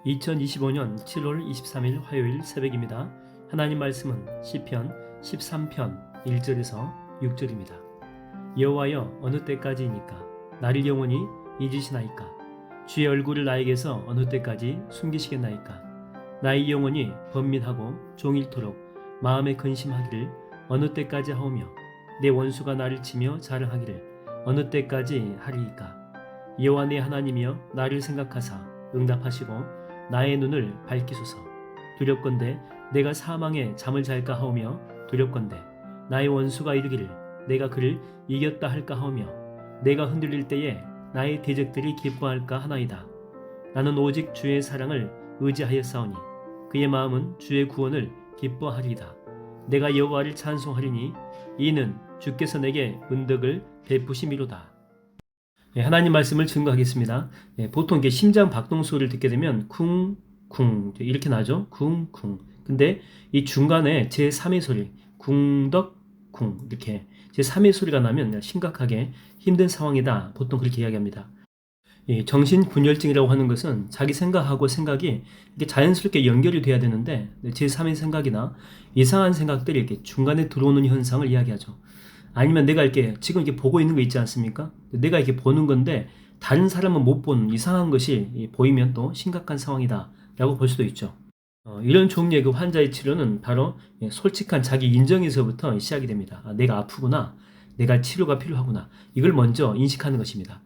2025년 7월 23일 화요일 새벽입니다. 하나님 말씀은 시편 13편 1절에서 6절입니다. 여호와여 어느 때까지이니까 나를 영원히 잊으시나이까 주의 얼굴을 나에게서 어느 때까지 숨기시겠나이까 나의 영혼이 번민하고 종일토록 마음에 근심하기를 어느 때까지 하오며 내 원수가 나를 치며 자랑하기를 어느 때까지 하리이까 여호와 내 하나님이여 나를 생각하사 응답하시고 나의 눈을 밝히소서. 두렵건대 내가 사망에 잠을 잘까 하오며 두렵건대 나의 원수가 이르기를 내가 그를 이겼다 할까 하오며 내가 흔들릴 때에 나의 대적들이 기뻐할까 하나이다. 나는 오직 주의 사랑을 의지하였사오니 그의 마음은 주의 구원을 기뻐하리이다. 내가 여호와를 찬송하리니 이는 주께서 내게 은덕을 베푸심이로다. 하나님 말씀을 증거하겠습니다. 보통 이게 심장 박동 소리를 듣게 되면 쿵쿵 이렇게 나죠. 쿵쿵. 근데 이 중간에 제3의 소리 쿵덕쿵 이렇게 제3의 소리가 나면 심각하게 힘든 상황이다. 보통 그렇게 이야기합니다. 정신분열증이라고 하는 것은 자기 생각하고 생각이 이렇게 자연스럽게 연결이 돼야 되는데 제3의 생각이나 이상한 생각들이 이렇게 중간에 들어오는 현상을 이야기하죠. 아니면 내가 이렇게 지금 이렇게 보고 있는 거 있지 않습니까? 내가 이렇게 보는 건데 다른 사람은 못 보는 이상한 것이 보이면 또 심각한 상황이다 라고 볼 수도 있죠. 이런 종류의 그 환자의 치료는 바로 솔직한 자기 인정에서부터 시작이 됩니다. 내가 아프구나, 내가 치료가 필요하구나, 이걸 먼저 인식하는 것입니다.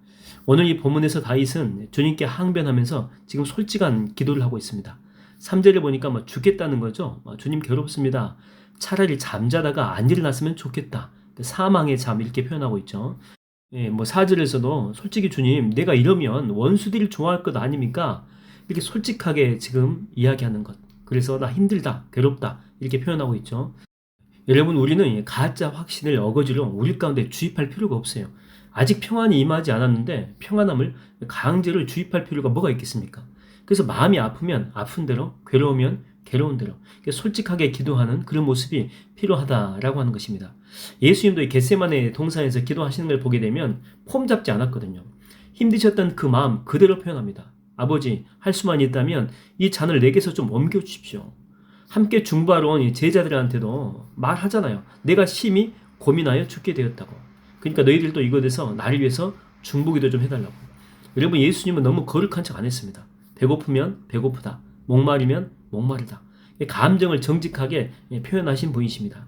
오늘 이 본문에서 다윗은 주님께 항변하면서 지금 솔직한 기도를 하고 있습니다. 3절에 보니까 죽겠다는 거죠. 주님 괴롭습니다. 차라리 잠자다가 안 일어났으면 좋겠다. 사망의 잠 이렇게 표현하고 있죠. 4절에서도 솔직히 주님 내가 이러면 원수들이 좋아할 것 아닙니까? 이렇게 솔직하게 지금 이야기하는 것. 그래서 나 힘들다, 괴롭다 이렇게 표현하고 있죠. 여러분 우리는 가짜 확신을 어거지로 우리 가운데 주입할 필요가 없어요. 아직 평안이 임하지 않았는데 평안함을 강제로 주입할 필요가 뭐가 있겠습니까? 그래서 마음이 아프면 아픈 대로, 괴로우면 괴로운 대로 솔직하게 기도하는 그런 모습이 필요하다라고 하는 것입니다. 예수님도 이 겟세마네 동산에서 기도하시는 걸 보게 되면 폼 잡지 않았거든요. 힘드셨던 그 마음 그대로 표현합니다. 아버지 할 수만 있다면 이 잔을 내게서 좀 옮겨 주십시오. 함께 중보하러 온 제자들한테도 말하잖아요. 내가 심히 고민하여 죽게 되었다고. 그러니까 너희들도 이곳에서 나를 위해서 중보기도 좀 해달라고. 여러분 예수님은 너무 거룩한 척 안 했습니다. 배고프면 배고프다. 목마르면 목마르다. 감정을 정직하게 표현하신 분이십니다.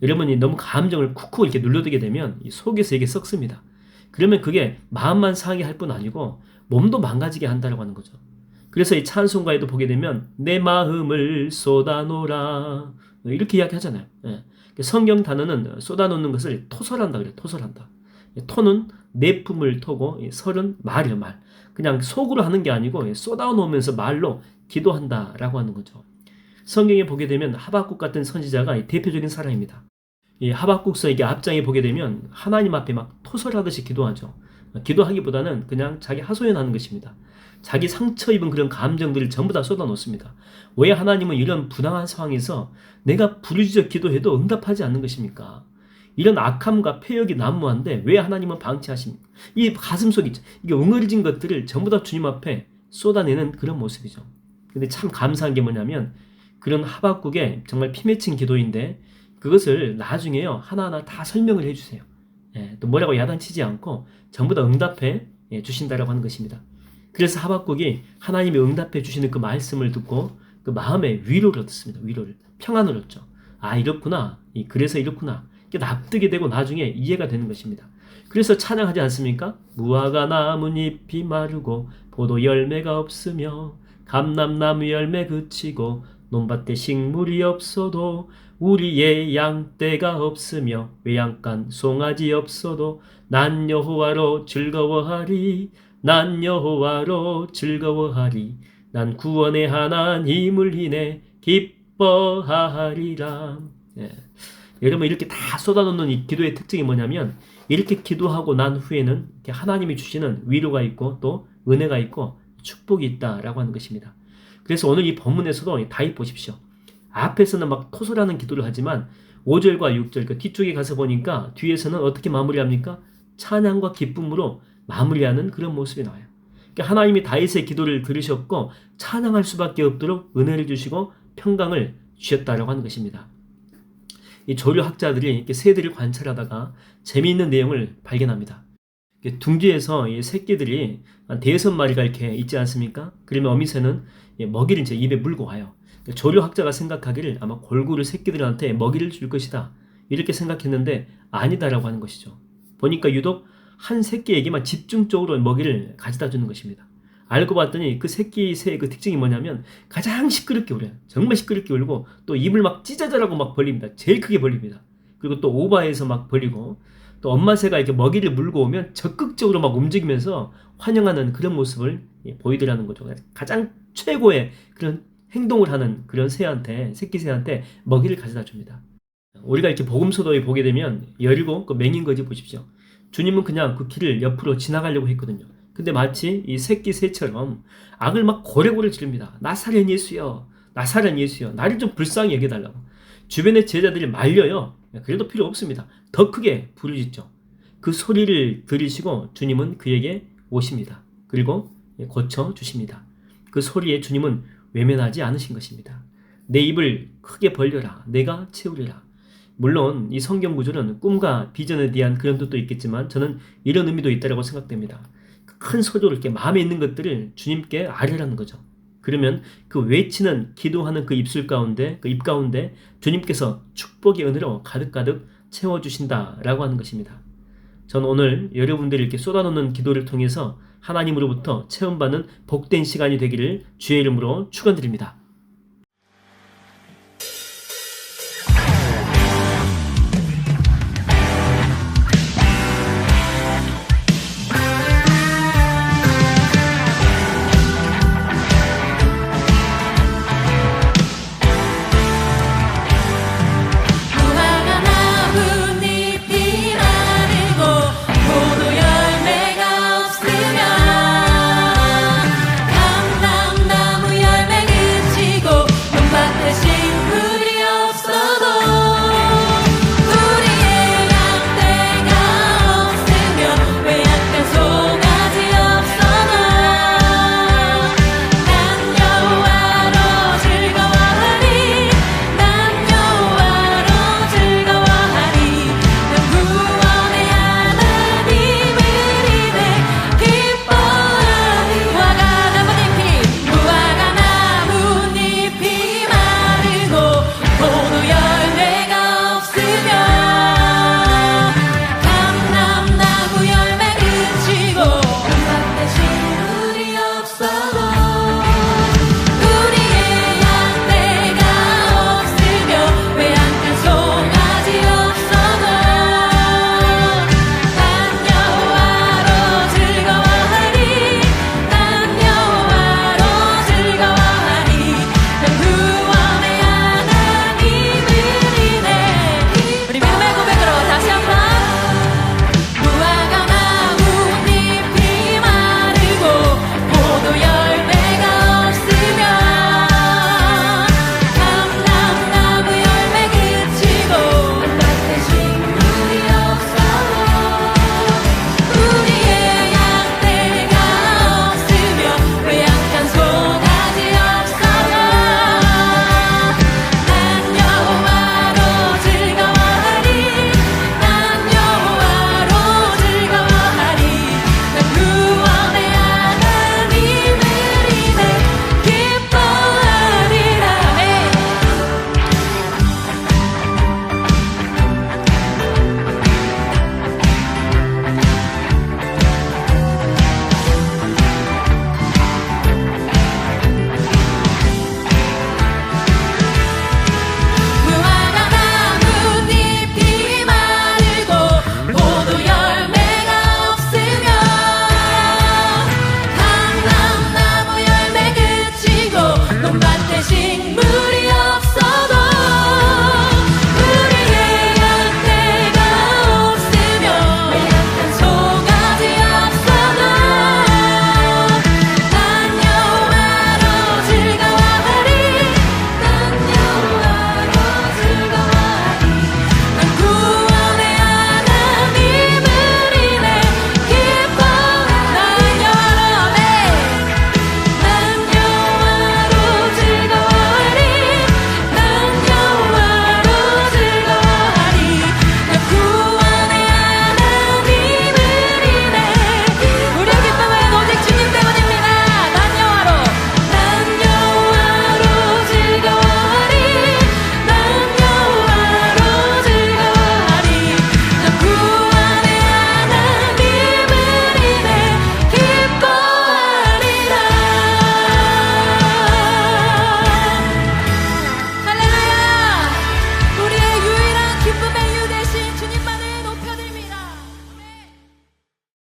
여러분이 너무 감정을 쿡쿡 이렇게 눌러두게 되면 속에서 이게 썩습니다. 그러면 그게 마음만 상하게 할 뿐 아니고 몸도 망가지게 한다고 하는 거죠. 그래서 이 찬송가에도 보게 되면 내 마음을 쏟아놓으라 이렇게 이야기하잖아요. 성경 단어는 쏟아놓는 것을 토설한다 그래요. 토설한다. 토는 내품을 토고 설은 말이에요. 말. 그냥 속으로 하는 게 아니고 쏟아놓으면서 말로 기도한다라고 하는 거죠. 성경에 보게 되면 하박국 같은 선지자가 대표적인 사람입니다. 이 하박국서 이게 앞장에 보게 되면 하나님 앞에 막 토설하듯이 기도하죠. 기도하기보다는 그냥 자기 하소연하는 것입니다. 자기 상처 입은 그런 감정들을 전부 다 쏟아놓습니다. 왜 하나님은 이런 부당한 상황에서 내가 부르짖어 기도해도 응답하지 않는 것입니까? 이런 악함과 폐역이 난무한데 왜 하나님은 방치하십니까? 이 가슴속에 이게 웅얼진 것들을 전부 다 주님 앞에 쏟아내는 그런 모습이죠. 근데 참 감사한 게 뭐냐면 그런 하박국의 정말 피 맺힌 기도인데 그것을 나중에요 하나하나 다 설명을 해주세요. 또 뭐라고 야단치지 않고 전부 다 응답해 주신다라고 하는 것입니다. 그래서 하박국이 하나님이 응답해 주시는 그 말씀을 듣고 그 마음에 위로를 얻었습니다. 위로를 평안을 얻죠. 아 이렇구나. 그래서 이렇구나. 납득이 되고 나중에 이해가 되는 것입니다. 그래서 찬양하지 않습니까? 무화과 나뭇잎이 마르고 포도 열매가 없으며 감람나무 열매 그치고 논밭에 식물이 없어도 우리의 양떼가 없으며 외양간 송아지 없어도 난 여호와로 즐거워하리 난 여호와로 즐거워하리 난 구원의 하나님을 인해 기뻐하리라. 여러분 이렇게 다 쏟아놓는 이 기도의 특징이 뭐냐면 이렇게 기도하고 난 후에는 이렇게 하나님이 주시는 위로가 있고 또 은혜가 있고 축복이 있다라고 하는 것입니다. 그래서 오늘 이 본문에서도 다윗 보십시오. 앞에서는 막 토설하는 기도를 하지만 5절과 6절 그 뒤쪽에 가서 보니까 뒤에서는 어떻게 마무리합니까? 찬양과 기쁨으로 마무리하는 그런 모습이 나와요. 그러니까 하나님이 다윗의 기도를 들으셨고 찬양할 수밖에 없도록 은혜를 주시고 평강을 주셨다라고 하는 것입니다. 이 조류학자들이 이렇게 새들을 관찰하다가 재미있는 내용을 발견합니다. 둥지에서 이 새끼들이 한 5마리가 이렇게 있지 않습니까? 그러면 어미새는 먹이를 이제 입에 물고 와요. 조류학자가 생각하기를 아마 골고루 새끼들한테 먹이를 줄 것이다, 이렇게 생각했는데 아니다라고 하는 것이죠. 보니까 유독 한 새끼에게만 집중적으로 먹이를 가져다 주는 것입니다. 알고 봤더니 그 새끼 새의 그 특징이 뭐냐면 가장 시끄럽게 울어요. 정말 시끄럽게 울고 또 입을 막 찢어져라고 막 벌립니다. 제일 크게 벌립니다. 그리고 또 오바해서 막 벌리고, 또 엄마 새가 이렇게 먹이를 물고 오면 적극적으로 막 움직이면서 환영하는 그런 모습을 보이더라는 거죠. 가장 최고의 그런 행동을 하는 그런 새한테, 새끼 새한테 먹이를 가져다 줍니다. 우리가 이렇게 복음서도에 보게 되면 17 그 맹인거지 보십시오. 주님은 그냥 그 길을 옆으로 지나가려고 했거든요. 근데 마치 이 새끼 새처럼 악을 막 고래고래 지릅니다. 나사렛 예수여, 나사렛 예수여, 나를 좀 불쌍히 여겨달라고. 주변의 제자들이 말려요. 그래도 필요 없습니다. 더 크게 부르짖죠. 그 소리를 들으시고 주님은 그에게 오십니다. 그리고 고쳐주십니다. 그 소리에 주님은 외면하지 않으신 것입니다. 내 입을 크게 벌려라, 내가 채우리라. 물론 이 성경 구절은 꿈과 비전에 대한 그런 뜻도 있겠지만 저는 이런 의미도 있다고 생각됩니다. 큰 소리로 이렇게 마음에 있는 것들을 주님께 아뢰라는 거죠. 그러면 그 외치는, 기도하는 그 입술 가운데, 그 입 가운데 주님께서 축복의 은혜로 가득가득 채워주신다라고 하는 것입니다. 저는 오늘 여러분들이 이렇게 쏟아놓는 기도를 통해서 하나님으로부터 체험받는 복된 시간이 되기를 주의 이름으로 축원드립니다. 밭에 식물